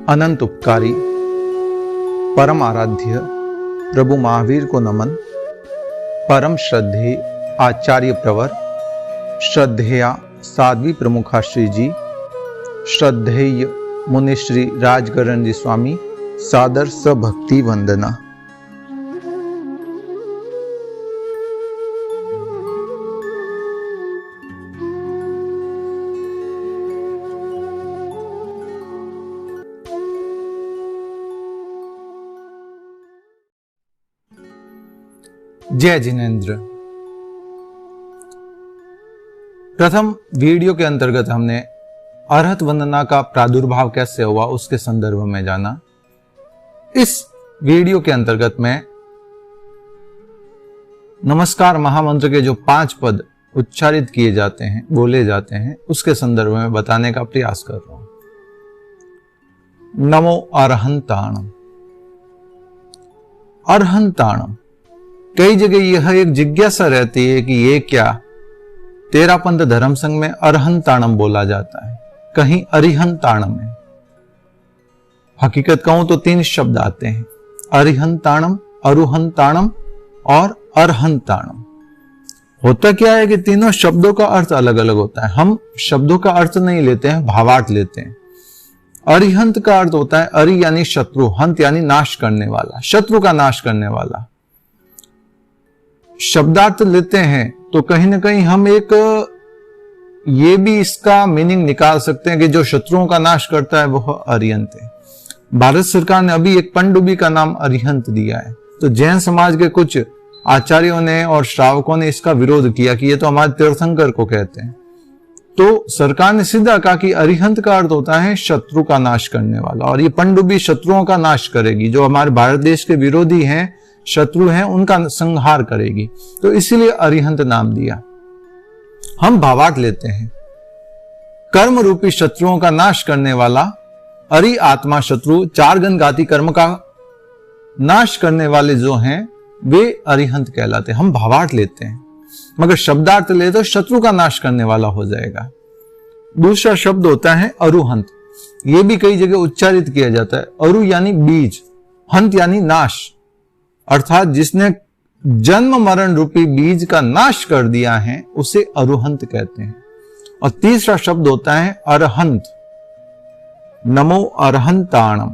अनंत उपकारी परम आराध्य प्रभु महावीर को नमन। परम श्रद्धेय आचार्य प्रवर श्रद्धेया साध्वी प्रमुखा श्री जी, श्रद्धेय मुनि श्री राजगरण जी स्वामी, सादर सभक्ति वंदना। जय जिनेन्द्र। प्रथम वीडियो के अंतर्गत हमने अरहत वंदना का प्रादुर्भाव कैसे हुआ उसके संदर्भ में जाना। इस वीडियो के अंतर्गत में नमस्कार महामंत्र के जो 5 पद उच्चारित किए जाते हैं, बोले जाते हैं, उसके संदर्भ में बताने का प्रयास कर रहा हूं। नमो अरहंताणम। अरहंताणम, कई जगह यह एक जिज्ञासा रहती है कि ये क्या। तेरापंथ धर्म संघ में अरहंताणम बोला जाता है, कहीं अरिहंताणम है। हकीकत कहूं तो 3 शब्द आते हैं, अरिहंताणम, अरुहंताणम और अरहंताणम। होता क्या है कि तीनों शब्दों का अर्थ अलग अलग होता है। हम शब्दों का अर्थ नहीं लेते हैं, भावार्थ लेते हैं। अरिहंत का अर्थ होता है अरि यानी शत्रु, हंत यानी नाश करने वाला, शत्रु का नाश करने वाला। शब्दार्थ लेते हैं तो कहीं ना कहीं हम एक ये भी इसका मीनिंग निकाल सकते हैं कि जो शत्रुओं का नाश करता है वह अरिहंत है। भारत सरकार ने अभी एक पनडुब्बी का नाम अरिहंत दिया है, तो जैन समाज के कुछ आचार्यों ने और श्रावकों ने इसका विरोध किया कि ये तो हमारे तीर्थंकर को कहते हैं। तो सरकार ने सीधा कहा कि अरिहंत का अर्थ होता है शत्रु का नाश करने वाला, और ये पनडुब्बी शत्रुओं का नाश करेगी। जो हमारे भारत देश के विरोधी हैं, शत्रु हैं, उनका संहार करेगी, तो इसीलिए अरिहंत नाम दिया। हम भावार्थ लेते हैं, कर्म रूपी शत्रुओं का नाश करने वाला, अरि आत्मा शत्रु, 4 घाती कर्म का नाश करने वाले जो हैं वे अरिहंत कहलाते हैं। हम भावार्थ लेते हैं, मगर शब्दार्थ ले तो शत्रु का नाश करने वाला हो जाएगा। दूसरा शब्द होता है अरुहंत। यह भी कई जगह उच्चारित किया जाता है। अरु यानी बीज, हंत यानी नाश, अर्थात जिसने जन्म मरण रूपी बीज का नाश कर दिया है उसे अरुहंत कहते हैं। और तीसरा शब्द होता है अरहंत। नमो अरहंताणम।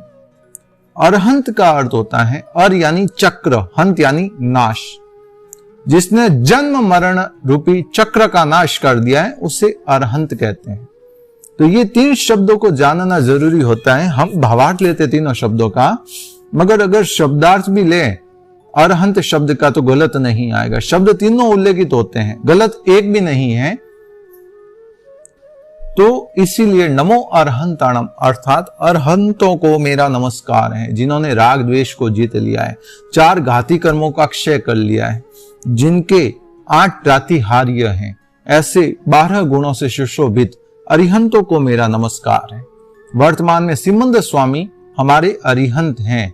अरहंत का अर्थ होता है अर यानी चक्र, हंत यानी नाश। जिसने जन्म मरण रूपी चक्र का नाश कर दिया है उसे अरहंत कहते हैं। तो ये 3 शब्दों को जानना जरूरी होता है। हम भावार्थ लेते तीनों शब्दों का, मगर अगर शब्दार्थ भी ले अरहंत शब्द का तो गलत नहीं आएगा। शब्द तीनों उल्लेखित होते हैं, गलत एक भी नहीं है। तो इसीलिए नमो अरहंताणम अर्थात अरहंतों को मेरा नमस्कार है, जिन्होंने राग द्वेष को जीत लिया है, 4 घाती कर्मों का क्षय कर लिया है, जिनके 8 प्रातिहार्य हैं, ऐसे 12 गुणों से सुशोभित अरिहंतों को मेरा नमस्कार है। वर्तमान में सिमंद स्वामी हमारे अरिहंत हैं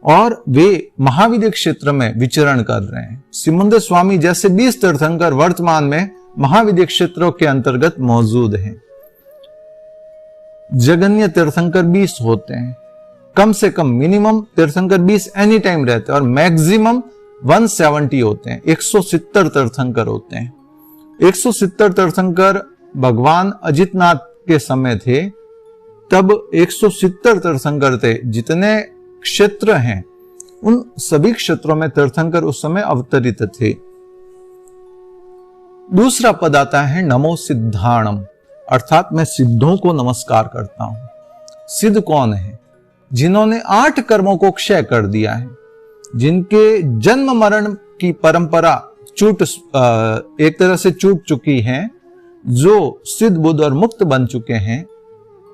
और वे महाविद्य क्षेत्र में विचरण कर रहे हैं। सिमंद स्वामी जैसे 20 तीर्थंकर वर्तमान में महाविद्य क्षेत्रों के अंतर्गत मौजूद हैं। जगन्य तीर्थंकर 20 होते हैं, कम से कम मिनिमम तीर्थंकर 20 एनी टाइम रहते हैं, और मैक्सिमम 170 होते हैं, 170 तीर्थंकर होते हैं। 170 तीर्थंकर भगवान अजितनाथ के समय थे, तब 170 तीर्थंकर थे। जितने क्षेत्र हैं उन सभी क्षेत्रों में तीर्थंकर उस समय अवतरित थे। दूसरा पद आता है नमो सिद्धाणम, अर्थात मैं सिद्धों को नमस्कार करता हूं। सिद्ध कौन है? जिन्होंने 8 कर्मों को क्षय कर दिया है, जिनके जन्म मरण की परंपरा एक तरह से छूट चुकी है, जो सिद्ध बुद्ध और मुक्त बन चुके हैं,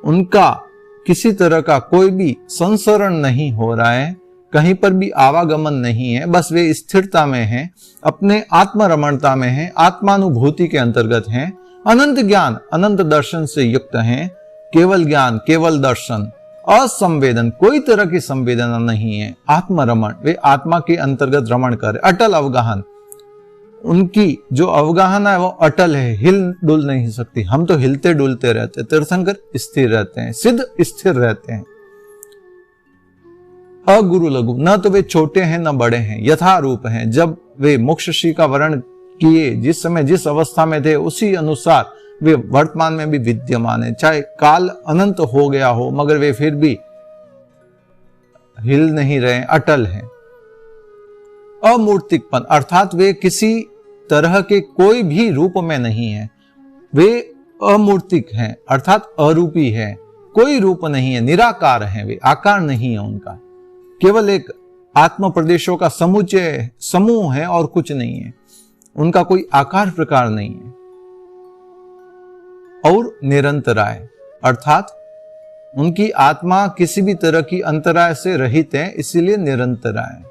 उनका किसी तरह का कोई भी संसरण नहीं हो रहा है, कहीं पर भी आवागमन नहीं है, बस वे स्थिरता में हैं, अपने आत्मरमणता में हैं, आत्मानुभूति के अंतर्गत हैं, अनंत ज्ञान अनंत दर्शन से युक्त हैं, केवल ज्ञान केवल दर्शन, असंवेदन, कोई तरह की संवेदना नहीं है, आत्मरमण, वे आत्मा के अंतर्गत रमण कर, अटल अवगाहन। उनकी जो अवगाहना है वो अटल है, हिल डुल नहीं सकती। हम तो हिलते डुलते रहते, तीर्थंकर स्थिर रहते हैं, सिद्ध स्थिर रहते हैं। अगुरु लघु, न तो वे छोटे हैं न बड़े हैं, यथा रूप हैं। जब वे मोक्षश्री का वर्ण किए, जिस समय जिस अवस्था में थे उसी अनुसार वे वर्तमान में भी विद्यमान है। चाहे काल अनंत हो गया हो मगर वे फिर भी हिल नहीं रहे, अटल हैं। अमूर्तिकपन अर्थात वे किसी तरह के कोई भी रूप में नहीं है, वे अमूर्तिक हैं अर्थात अरूपी है, कोई रूप नहीं है, निराकार है, वे आकार नहीं है उनका, केवल एक आत्म प्रदेशों का समुच्चय समूह है और कुछ नहीं है, उनका कोई आकार प्रकार नहीं है। और निरंतराय अर्थात उनकी आत्मा किसी भी तरह की अंतराय से रहित है, इसीलिए निरंतराय।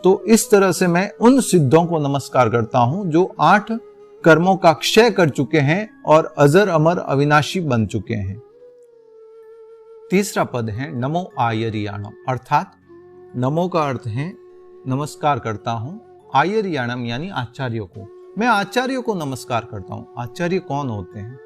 तो इस तरह से मैं उन सिद्धों को नमस्कार करता हूं जो 8 कर्मों का क्षय कर चुके हैं और अजर अमर अविनाशी बन चुके हैं। तीसरा पद है नमो आयरियाणम अर्थात नमो का अर्थ है नमस्कार करता हूं, आयरियाणम यानी आचार्यों को। मैं आचार्यों को नमस्कार करता हूं। आचार्य कौन होते हैं?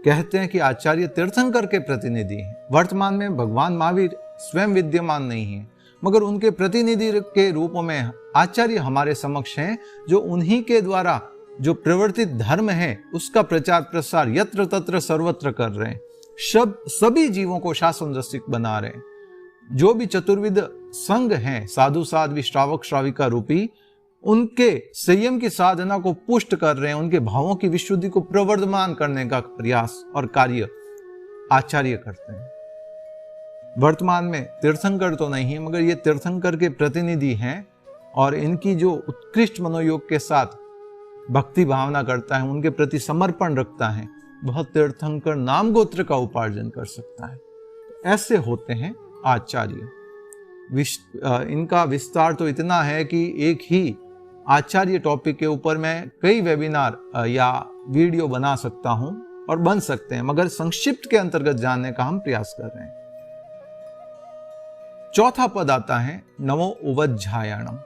कहते हैं कि आचार्य तीर्थंकर के प्रतिनिधि हैं। वर्तमान में भगवान महावीर स्वयं विद्यमान नहीं है मगर उनके प्रतिनिधि के रूप में आचार्य हमारे समक्ष हैं, जो उन्हीं के द्वारा जो प्रवर्तित धर्म है उसका प्रचार प्रसार यत्र तत्र सर्वत्र कर रहे हैं, सभी जीवों को शासन रसिक बना रहे हैं। जो भी चतुर्विध संघ हैं, साधु साध्वी श्रावक श्राविका रूपी, उनके संयम की साधना को पुष्ट कर रहे हैं, उनके भावों की विशुद्धि को प्रवर्धमान करने का प्रयास और कार्य आचार्य करते हैं। वर्तमान में तीर्थंकर तो नहीं है मगर ये तीर्थंकर के प्रतिनिधि हैं और इनकी जो उत्कृष्ट मनोयोग के साथ भक्ति भावना करता है, उनके प्रति समर्पण रखता है, वह तीर्थंकर नाम गोत्र का उपार्जन कर सकता है। ऐसे होते हैं आचार्य। इनका विस्तार तो इतना है कि एक ही आचार्य टॉपिक के ऊपर मैं कई वेबिनार या वीडियो बना सकता हूं और बन सकते हैं, मगर संक्षिप्त के अंतर्गत जानने का हम प्रयास कर रहे हैं। चौथा पद आता है नमो उपाध्यायाणम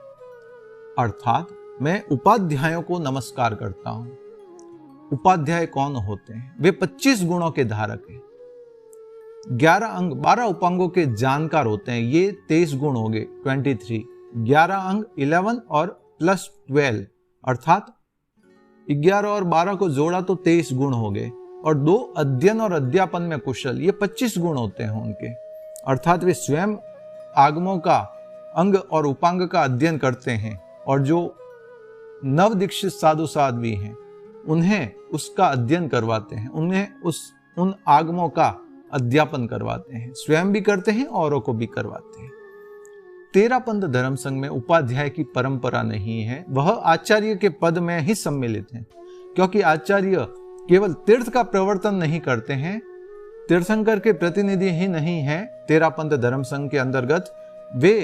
अर्थात मैं उपाध्यायों को नमस्कार करता हूं। उपाध्याय कौन होते हैं? वे 25 गुणों के धारक हैं। 11 अंग 12 उपांगों के जानकार होते हैं। ये 23 गुण हो गए 23, 11 अंग 11 और प्लस 12 अर्थात 11 और 12 को जोड़ा तो 23 गुण हो गए, और 2 अध्ययन और अध्यापन में कुशल, ये 25 गुण होते हैं उनके। अर्थात वे स्वयं आगमों का अंग और उपांग का अध्ययन करते हैं और जो नव दीक्षित साधु साध्वी हैं उन्हें उसका अध्ययन करवाते हैं, उन्हें उन आगमों का अध्यापन करवाते हैं, स्वयं भी करते हैं औरों को भी करवाते हैं। तेरापंथ धर्म संघ में उपाध्याय की परंपरा नहीं है, वह आचार्य के पद में ही सम्मिलित है, क्योंकि आचार्य केवल तीर्थ का प्रवर्तन नहीं करते हैं, तीर्थंकर के प्रतिनिधि ही नहीं है। तेरापंथ धर्म संघ के अंतर्गत वे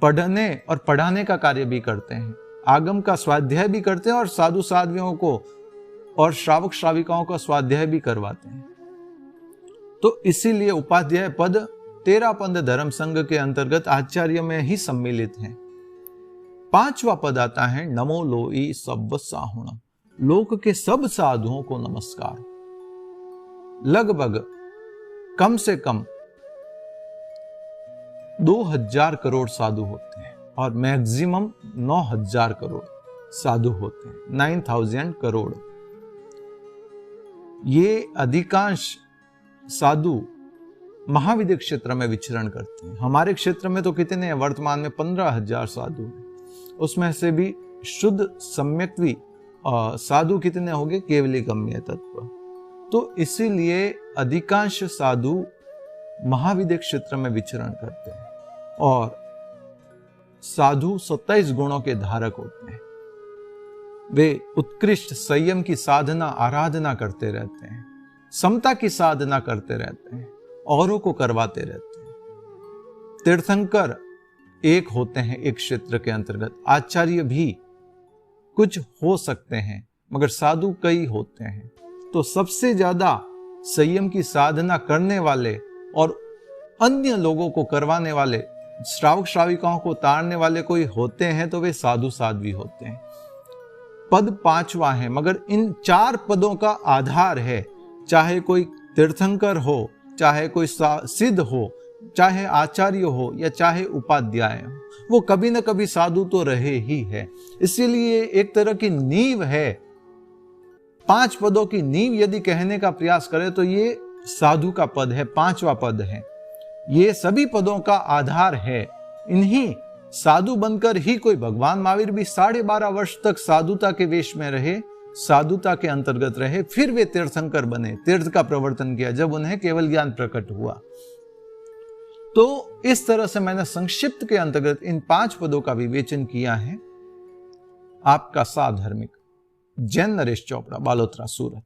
पढ़ने और पढ़ाने का कार्य भी करते हैं, आगम का स्वाध्याय भी करते हैं और साधु साध्वियों को और श्रावक श्राविकाओं का स्वाध्याय भी करवाते हैं। तो इसीलिए उपाध्याय पद तेरापंथ धर्म संघ के अंतर्गत आचार्य में ही सम्मिलित है। 5वां पद आता है नमो लोई सब साहुणम, लोक के सब साधुओं को नमस्कार। लगभग कम से कम 2000 करोड़ साधु होते हैं और मैक्सिमम 9000 करोड़ साधु होते हैं, 9000 करोड़। ये अधिकांश साधु महाविद्य क्षेत्र में विचरण करते हैं। हमारे क्षेत्र में तो कितने हैं? वर्तमान में 15,000 साधु हैं, उसमें से भी शुद्ध सम्यक्त्वी साधु कितने हो गए? केवली गम्य तत्व। तो इसीलिए अधिकांश साधु महाविद्य क्षेत्र में विचरण करते हैं और साधु 27 गुणों के धारक होते हैं। वे उत्कृष्ट संयम की साधना आराधना करते रहते हैं, समता की साधना करते रहते हैं, औरों को करवाते रहते हैं। तीर्थंकर एक होते हैं एक क्षेत्र के अंतर्गत, आचार्य भी कुछ हो सकते हैं मगर साधु कई होते हैं। तो सबसे ज्यादा संयम की साधना करने वाले और अन्य लोगों को करवाने वाले, श्रावक श्राविकाओं को तारने वाले कोई होते हैं तो वे साधु साध्वी होते हैं। पद 5वां है मगर इन 4 पदों का आधार है, चाहे कोई तीर्थंकर हो, चाहे कोई सिद्ध हो, चाहे आचार्य हो या चाहे उपाध्याय हो, वो कभी न कभी साधु तो रहे ही है। इसीलिए एक तरह की नींव है, 5 पदों की नींव यदि कहने का प्रयास करें तो ये साधु का पद है, 5वां पद है। ये सभी पदों का आधार है। इन्हीं साधु बनकर ही कोई भगवान महावीर भी 12.5 वर्ष तक साधुता के वेश में रहे, साधुता के अंतर्गत रहे, फिर वे तीर्थंकर बने, तीर्थ का प्रवर्तन किया जब उन्हें केवल ज्ञान प्रकट हुआ। तो इस तरह से मैंने संक्षिप्त के अंतर्गत इन 5 पदों का विवेचन किया है। आपका साधर्मिक जैन नरेश चोपड़ा, बालोतरा, सूरत।